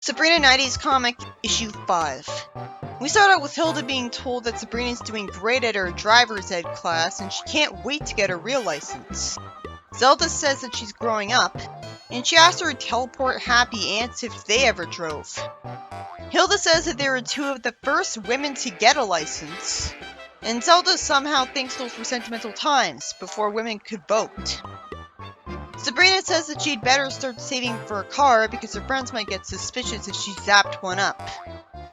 Sabrina 90s comic, issue 5. We start out with Hilda being told that Sabrina's doing great at her driver's ed class and she can't wait to get her real license. Zelda says that she's growing up, and she asks her teleport happy aunts if they ever drove. Hilda says that they were two of the first women to get a license, and Zelda somehow thinks those were sentimental times before women could vote. Sabrina says that she'd better start saving for a car because her friends might get suspicious if she zapped one up.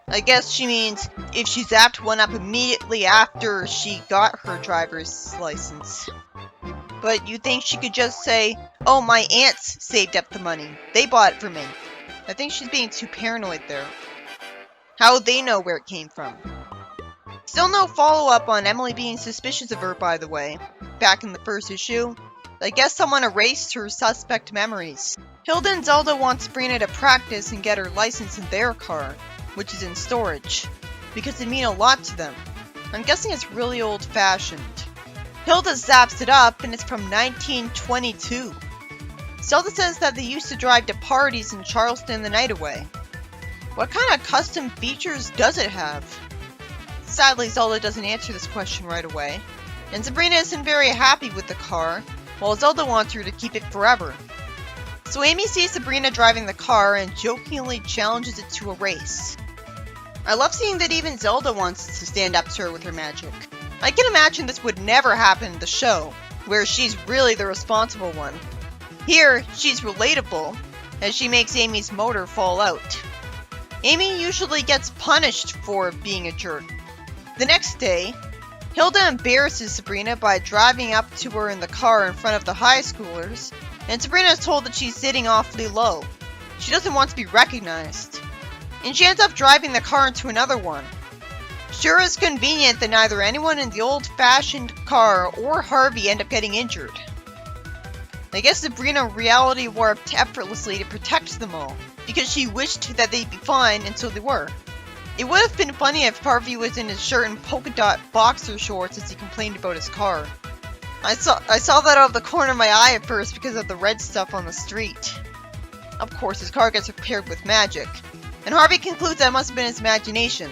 I guess she means if she zapped one up immediately after she got her driver's license. But you think she could just say, "Oh, my aunts saved up the money. They bought it for me." I think she's being too paranoid there. How would they know where it came from? Still no follow-up on Emily being suspicious of her, by the way. Back in the first issue, I guess someone erased her suspect memories. Hilda and Zelda want Sabrina to practice and get her license in their car, which is in storage, because it'd mean a lot to them. I'm guessing it's really old-fashioned. Hilda zaps it up, and it's from 1922. Zelda says that they used to drive to parties in Charleston the night away. What kind of custom features does it have? Sadly, Zelda doesn't answer this question right away, and Sabrina isn't very happy with the car, while Zelda wants her to keep it forever. So Amy sees Sabrina driving the car and jokingly challenges it to a race. I love seeing that even Zelda wants to stand up to her with her magic. I can imagine this would never happen in the show, where she's really the responsible one. Here, she's relatable, as she makes Amy's motor fall out. Amy usually gets punished for being a jerk. The next day, Hilda embarrasses Sabrina by driving up to her in the car in front of the high schoolers, and Sabrina is told that she's sitting awfully low. She doesn't want to be recognized. And she ends up driving the car into another one. Sure is convenient that neither anyone in the old-fashioned car or Harvey end up getting injured. I guess Sabrina reality warped effortlessly to protect them all, because she wished that they'd be fine until they were. It would have been funny if Harvey was in his shirt and polka dot boxer shorts as he complained about his car. I saw that out of the corner of my eye at first because of the red stuff on the street. Of course, his car gets repaired with magic, and Harvey concludes that must have been his imagination.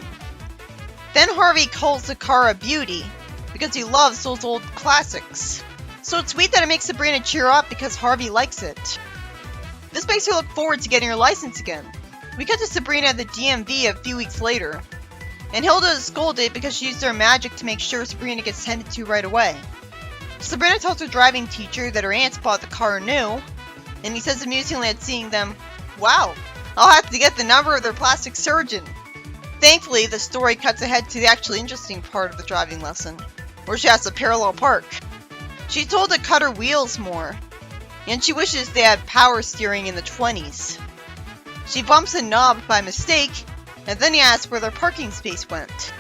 Then Harvey calls the car a beauty, because he loves those old classics. So it's sweet that it makes Sabrina cheer up because Harvey likes it. This makes her look forward to getting her license again. We cut to Sabrina at the DMV a few weeks later, and Hilda is scolded because she used her magic to make sure Sabrina gets tended to right away. Sabrina tells her driving teacher that her aunts bought the car new, and he says amusingly at seeing them, "Wow, I'll have to get the number of their plastic surgeon." Thankfully, the story cuts ahead to the actually interesting part of the driving lesson, where she has to parallel park. She's told to cut her wheels more, and she wishes they had power steering in the 20s. She bumps a knob by mistake, and then he asks where their parking space went.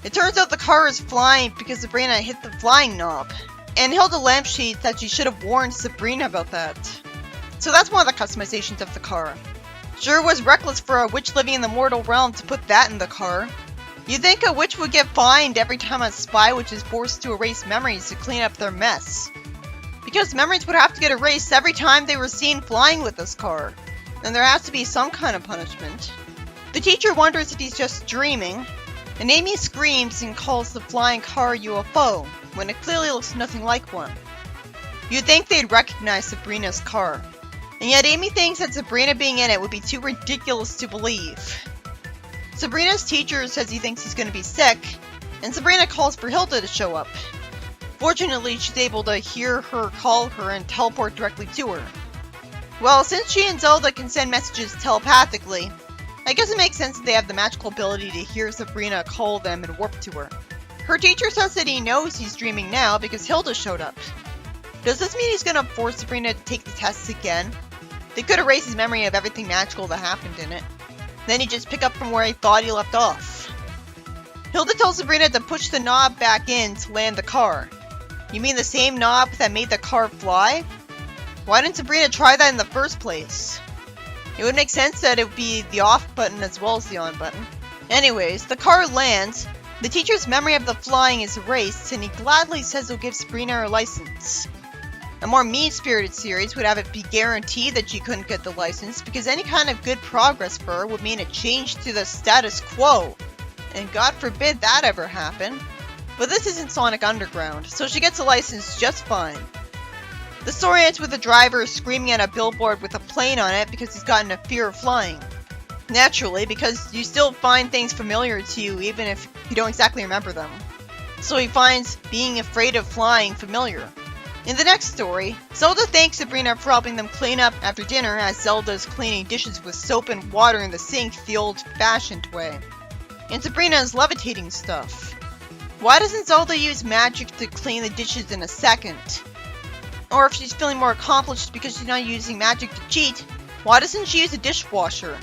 It turns out the car is flying because Sabrina hit the flying knob, and Hilda lampshades that she should have warned Sabrina about that. So that's one of the customizations of the car. Sure was reckless for a witch living in the mortal realm to put that in the car. You'd think a witch would get fined every time a spy witch is forced to erase memories to clean up their mess, because memories would have to get erased every time they were seen flying with this car. And there has to be some kind of punishment. The teacher wonders if he's just dreaming, and Amy screams and calls the flying car a UFO, when it clearly looks nothing like one. You'd think they'd recognize Sabrina's car, and yet Amy thinks that Sabrina being in it would be too ridiculous to believe. Sabrina's teacher says he thinks he's going to be sick, and Sabrina calls for Hilda to show up. Fortunately, she's able to hear her call her and teleport directly to her. Well, since she and Zelda can send messages telepathically, I guess it makes sense that they have the magical ability to hear Sabrina call them and warp to her. Her teacher says that he knows he's dreaming now because Hilda showed up. Does this mean he's gonna force Sabrina to take the tests again? They could erase his memory of everything magical that happened in it. Then he'd just pick up from where he thought he left off. Hilda tells Sabrina to push the knob back in to land the car. You mean the same knob that made the car fly? Why didn't Sabrina try that in the first place? It would make sense that it would be the off button as well as the on button. Anyways, the car lands, the teacher's memory of the flying is erased, and he gladly says he'll give Sabrina her license. A more mean-spirited series would have it be guaranteed that she couldn't get the license because any kind of good progress for her would mean a change to the status quo. And God forbid that ever happen. But this isn't Sonic Underground, so she gets a license just fine. The story ends with the driver screaming at a billboard with a plane on it because he's gotten a fear of flying. Naturally, because you still find things familiar to you even if you don't exactly remember them. So he finds being afraid of flying familiar. In the next story, Zelda thanks Sabrina for helping them clean up after dinner as Zelda's cleaning dishes with soap and water in the sink the old-fashioned way. And Sabrina is levitating stuff. Why doesn't Zelda use magic to clean the dishes in a second? Or if she's feeling more accomplished because she's not using magic to cheat, why doesn't she use a dishwasher?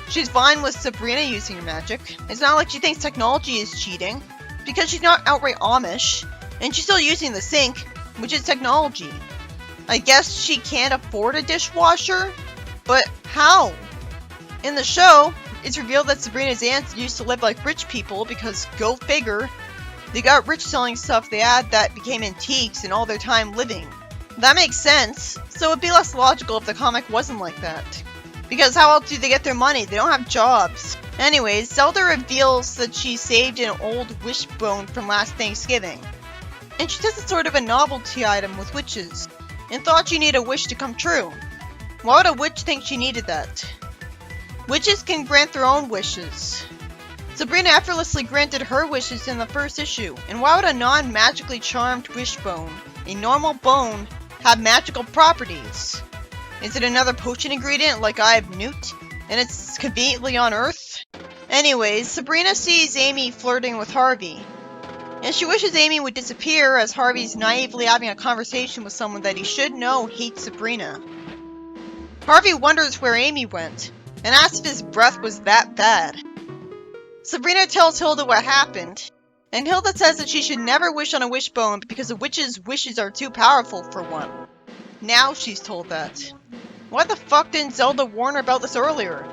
She's fine with Sabrina using her magic. It's not like she thinks technology is cheating, because she's not outright Amish, and she's still using the sink, which is technology. I guess she can't afford a dishwasher? But how? In the show, it's revealed that Sabrina's aunts used to live like rich people because, go figure, they got rich selling stuff they had that became antiques in all their time living. That makes sense, so it'd be less logical if the comic wasn't like that. Because how else do they get their money? They don't have jobs. Anyways, Zelda reveals that she saved an old wishbone from last Thanksgiving. And she does a sort of a novelty item with witches, and thought you need a wish to come true. Why would a witch think she needed that? Witches can grant their own wishes. Sabrina effortlessly granted her wishes in the first issue, and why would a non-magically charmed wishbone, a normal bone, have magical properties? Is it another potion ingredient like Eye of Newt, and it's conveniently on Earth? Anyways, Sabrina sees Amy flirting with Harvey, and she wishes Amy would disappear as Harvey's naively having a conversation with someone that he should know hates Sabrina. Harvey wonders where Amy went, and asks if his breath was that bad. Sabrina tells Hilda what happened, and Hilda says that she should never wish on a wishbone because a witch's wishes are too powerful for one. Now she's told that. Why the fuck didn't Zelda warn her about this earlier?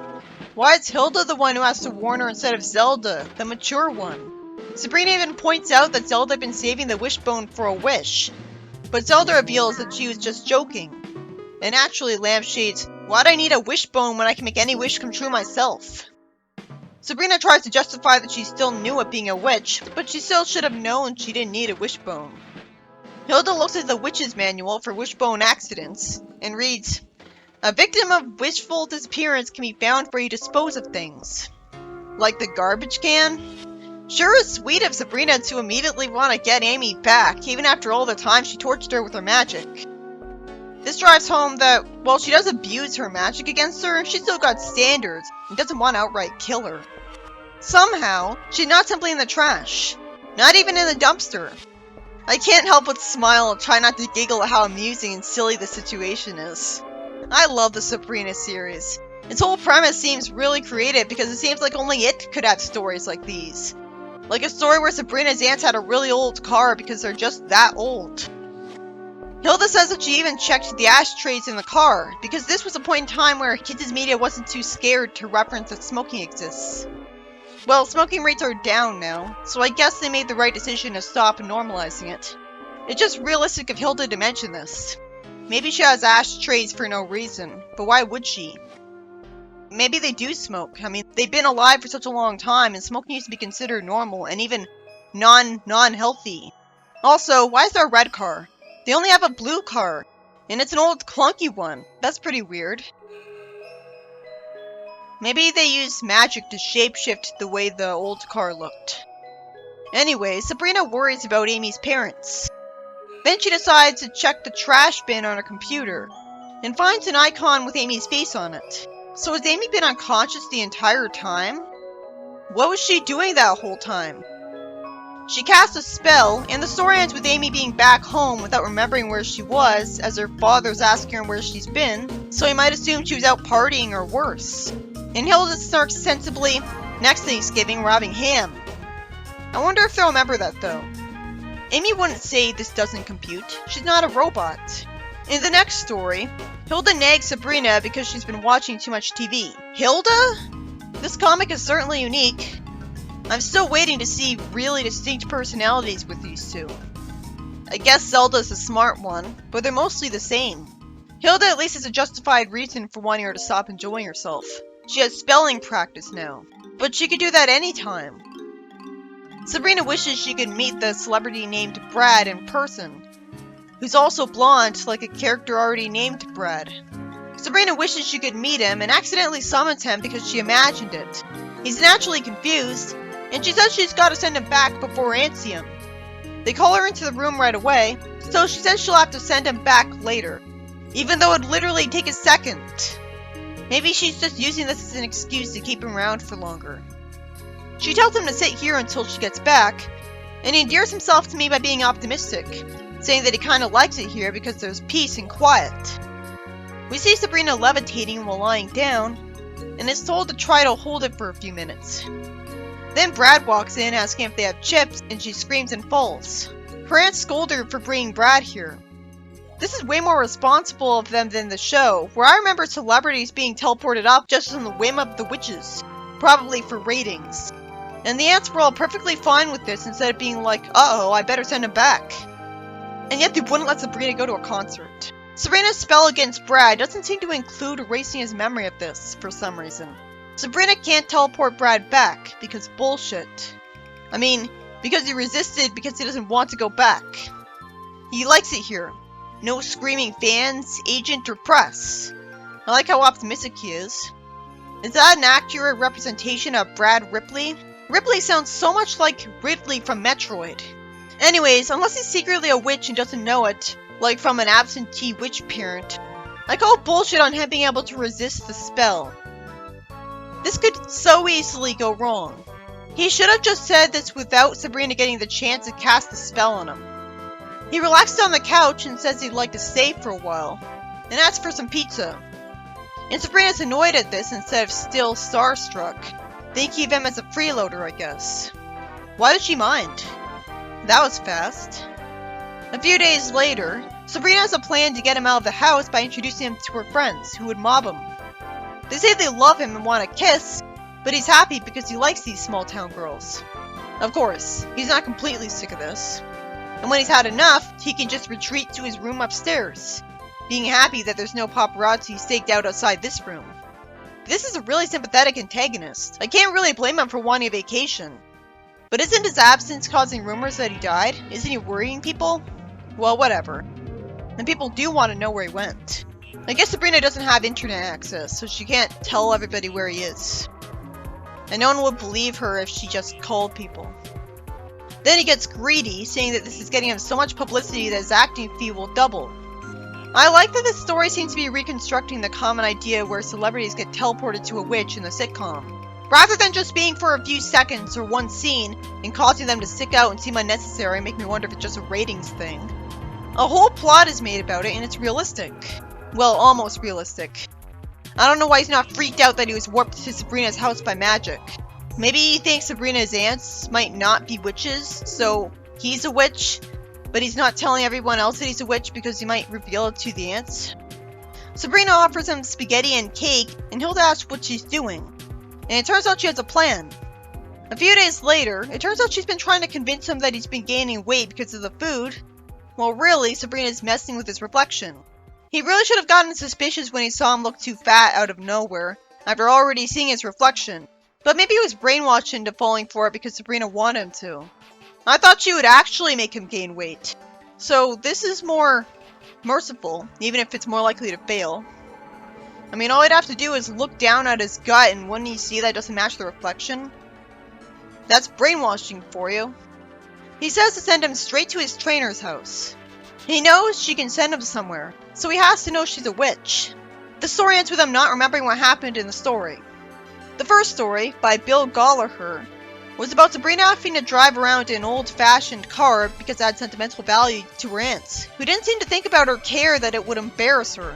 Why is Hilda the one who has to warn her instead of Zelda, the mature one? Sabrina even points out that Zelda had been saving the wishbone for a wish, but Zelda reveals that she was just joking. And actually lampshades, why'd I need a wishbone when I can make any wish come true myself? Sabrina tries to justify that she still knew it being a witch, but she still should have known she didn't need a wishbone. Hilda looks at the witch's manual for wishbone accidents, and reads, "A victim of wishful disappearance can be found where you dispose of things." Like the garbage can? Sure is sweet of Sabrina to immediately want to get Amy back, even after all the time she tortured her with her magic. This drives home that, while she does abuse her magic against her, she's still got standards, and doesn't want to outright kill her. Somehow, she's not simply in the trash. Not even in the dumpster. I can't help but smile and try not to giggle at how amusing and silly the situation is. I love the Sabrina series. Its whole premise seems really creative because it seems like only it could have stories like these. Like a story where Sabrina's aunts had a really old car because they're just that old. Hilda says that she even checked the ashtrays in the car, because this was a point in time where kids' media wasn't too scared to reference that smoking exists. Well, smoking rates are down now, so I guess they made the right decision to stop normalizing it. It's just realistic of Hilda to mention this. Maybe she has ashtrays for no reason, but why would she? Maybe they do smoke. I mean, they've been alive for such a long time, and smoking used to be considered normal, and even non-healthy. Also, why is there a red car? They only have a blue car, and it's an old clunky one. That's pretty weird. Maybe they used magic to shapeshift the way the old car looked. Anyway, Sabrina worries about Amy's parents. Then she decides to check the trash bin on her computer, and finds an icon with Amy's face on it. So has Amy been unconscious the entire time? What was she doing that whole time? She casts a spell, and the story ends with Amy being back home without remembering where she was, as her father's asking her where she's been, so he might assume she was out partying or worse. And Hilda snarks sensibly, "Next Thanksgiving, we're having ham." I wonder if they'll remember that though. Amy wouldn't say this doesn't compute. She's not a robot. In the next story, Hilda nags Sabrina because she's been watching too much TV. Hilda? This comic is certainly unique. I'm still waiting to see really distinct personalities with these two. I guess Zelda's the smart one, but they're mostly the same. Hilda at least has a justified reason for wanting her to stop enjoying herself. She has spelling practice now, but she could do that anytime. Sabrina wishes she could meet the celebrity named Brad in person, who's also blonde like a character already named Brad. Sabrina wishes she could meet him and accidentally summons him because she imagined it. He's naturally confused, and she says she's got to send him back before answering him. They call her into the room right away, so she says she'll have to send him back later, even though it'd literally take a second. Maybe she's just using this as an excuse to keep him around for longer. She tells him to sit here until she gets back, and he endears himself to me by being optimistic, saying that he kinda likes it here because there's peace and quiet. We see Sabrina levitating while lying down, and is told to try to hold it for a few minutes. Then Brad walks in asking if they have chips, and she screams and falls. Her aunt scolded her for bringing Brad here. This is way more responsible of them than the show, where I remember celebrities being teleported up just on the whim of the witches, probably for ratings. And the aunts were all perfectly fine with this instead of being like, uh-oh, I better send him back. And yet they wouldn't let Sabrina go to a concert. Sabrina's spell against Brad doesn't seem to include erasing his memory of this, for some reason. Sabrina can't teleport Brad back, because bullshit. I mean, because he resisted because he doesn't want to go back. He likes it here. No screaming fans, agent, or press. I like how optimistic he is. Is that an accurate representation of Brad Ripley? Ripley sounds so much like Ridley from Metroid. Anyways, unless he's secretly a witch and doesn't know it, like from an absentee witch parent, I call bullshit on him being able to resist the spell. This could so easily go wrong. He should have just said this without Sabrina getting the chance to cast the spell on him. He relaxes on the couch and says he'd like to stay for a while, and asks for some pizza. And Sabrina's annoyed at this instead of still starstruck, thinking of him as a freeloader, I guess. Why does she mind? That was fast. A few days later, Sabrina has a plan to get him out of the house by introducing him to her friends, who would mob him. They say they love him and want to kiss, but he's happy because he likes these small town girls. Of course, he's not completely sick of this. And when he's had enough, he can just retreat to his room upstairs, being happy that there's no paparazzi staked out outside this room. This is a really sympathetic antagonist. I can't really blame him for wanting a vacation. But isn't his absence causing rumors that he died? Isn't he worrying people? Well, whatever. And people do want to know where he went. I guess Sabrina doesn't have internet access, so she can't tell everybody where he is. And no one would believe her if she just called people. Then he gets greedy, saying that this is getting him so much publicity that his acting fee will double. I like that this story seems to be reconstructing the common idea where celebrities get teleported to a witch in the sitcom, rather than just being for a few seconds or one scene and causing them to stick out and seem unnecessary and make me wonder if it's just a ratings thing. A whole plot is made about it and it's realistic. Well, almost realistic. I don't know why he's not freaked out that he was warped to Sabrina's house by magic. Maybe he thinks Sabrina's aunts might not be witches, so he's a witch, but he's not telling everyone else that he's a witch because he might reveal it to the aunts. Sabrina offers him spaghetti and cake, and Hilda asks what she's doing. And it turns out she has a plan. A few days later, it turns out she's been trying to convince him that he's been gaining weight because of the food, while really, Sabrina's messing with his reflection. He really should have gotten suspicious when he saw him look too fat out of nowhere, after already seeing his reflection. But maybe he was brainwashed into falling for it because Sabrina wanted him to. I thought she would actually make him gain weight. So this is more merciful, even if it's more likely to fail. I mean, all he'd have to do is look down at his gut, and wouldn't he see that it doesn't match the reflection? That's brainwashing for you. He says to send him straight to his trainer's house. He knows she can send him somewhere, so he has to know she's a witch. The story ends with him not remembering what happened in the story. The first story, by Bill Gallagher, was about Sabrina having to drive around in an old-fashioned car because it had sentimental value to her aunts, who didn't seem to think about or care that it would embarrass her.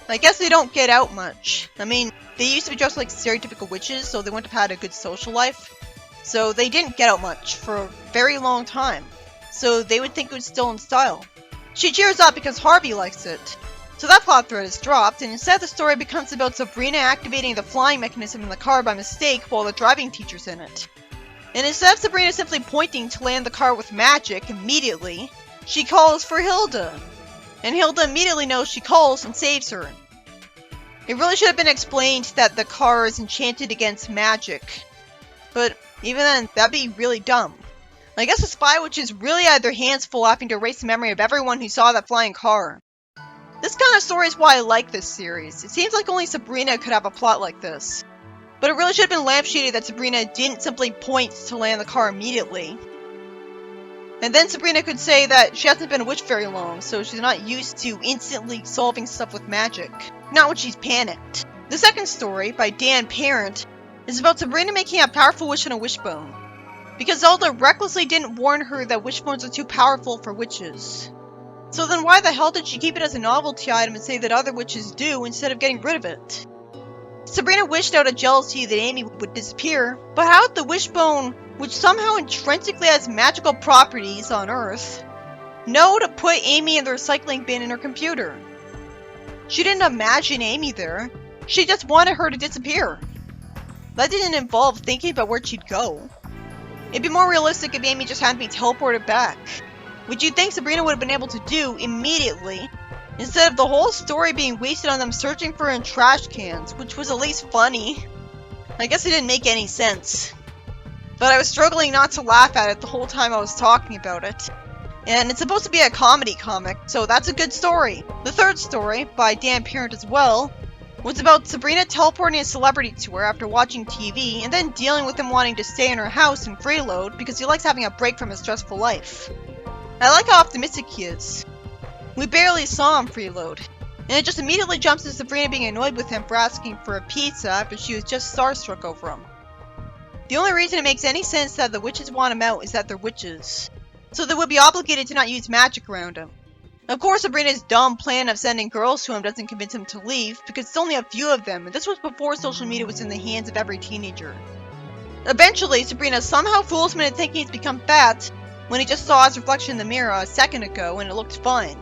I guess they don't get out much. I mean, they used to be just like stereotypical witches, so they wouldn't have had a good social life. So they didn't get out much for a very long time. So they would think it was still in style. She cheers up because Harvey likes it. So that plot thread is dropped, and instead the story becomes about Sabrina activating the flying mechanism in the car by mistake while the driving teacher's in it. And instead of Sabrina simply pointing to land the car with magic immediately, She calls for Hilda, and Hilda immediately knows she calls and saves her. It really should have been explained that the car is enchanted against magic, but even then, that'd be really dumb. I guess the spy witches really had their hands full having to erase the memory of everyone who saw that flying car. This kind of story is why I like this series. It seems like only Sabrina could have a plot like this. But it really should have been lampshaded that Sabrina didn't simply point to land the car immediately. And then Sabrina could say that she hasn't been a witch very long, so she's not used to instantly solving stuff with magic. Not when she's panicked. The second story, by Dan Parent, is about Sabrina making a powerful wish on a wishbone. Because Zelda recklessly didn't warn her that wishbones are too powerful for witches. So then why the hell did she keep it as a novelty item and say that other witches do instead of getting rid of it? Sabrina wished out of jealousy that Amy would disappear, but how did the wishbone, which somehow intrinsically has magical properties on Earth, know to put Amy in the recycling bin in her computer? She didn't imagine Amy there, she just wanted her to disappear. That didn't involve thinking about where she'd go. It'd be more realistic if Amy just had to be teleported back, which you'd think Sabrina would have been able to do immediately, instead of the whole story being wasted on them searching for her in trash cans, which was at least funny. I guess it didn't make any sense. But I was struggling not to laugh at it the whole time I was talking about it. And it's supposed to be a comedy comic, so that's a good story. The third story, by Dan Parent as well, was about Sabrina teleporting a celebrity to her after watching TV, and then dealing with him wanting to stay in her house and freeload because he likes having a break from his stressful life. I like how optimistic he is. We barely saw him freeload, and it just immediately jumps to Sabrina being annoyed with him for asking for a pizza after she was just starstruck over him. The only reason it makes any sense that the witches want him out is that they're witches, so they would be obligated to not use magic around him. Of course, Sabrina's dumb plan of sending girls to him doesn't convince him to leave, because it's only a few of them, and this was before social media was in the hands of every teenager. Eventually, Sabrina somehow fools him into thinking he's become fat, when he just saw his reflection in the mirror a second ago and it looked fine.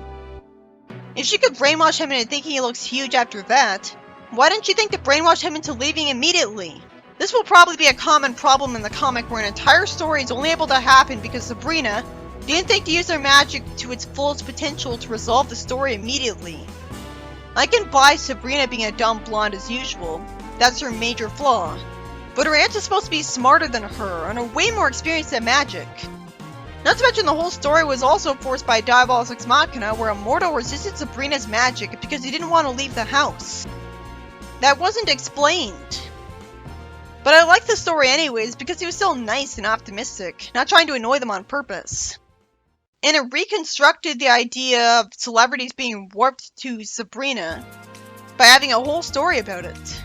If she could brainwash him into thinking he looks huge after that, why didn't she think to brainwash him into leaving immediately? This will probably be a common problem in the comic where an entire story is only able to happen because Sabrina didn't think to use her magic to its fullest potential to resolve the story immediately. I can buy Sabrina being a dumb blonde as usual, that's her major flaw, but her aunt is supposed to be smarter than her and are way more experienced at magic. Not to mention the whole story was also forced by Diabolus Ex Machina, where a mortal resisted Sabrina's magic because he didn't want to leave the house. That wasn't explained. But I liked the story anyways because he was so nice and optimistic, not trying to annoy them on purpose. And it reconstructed the idea of celebrities being warped to Sabrina by having a whole story about it.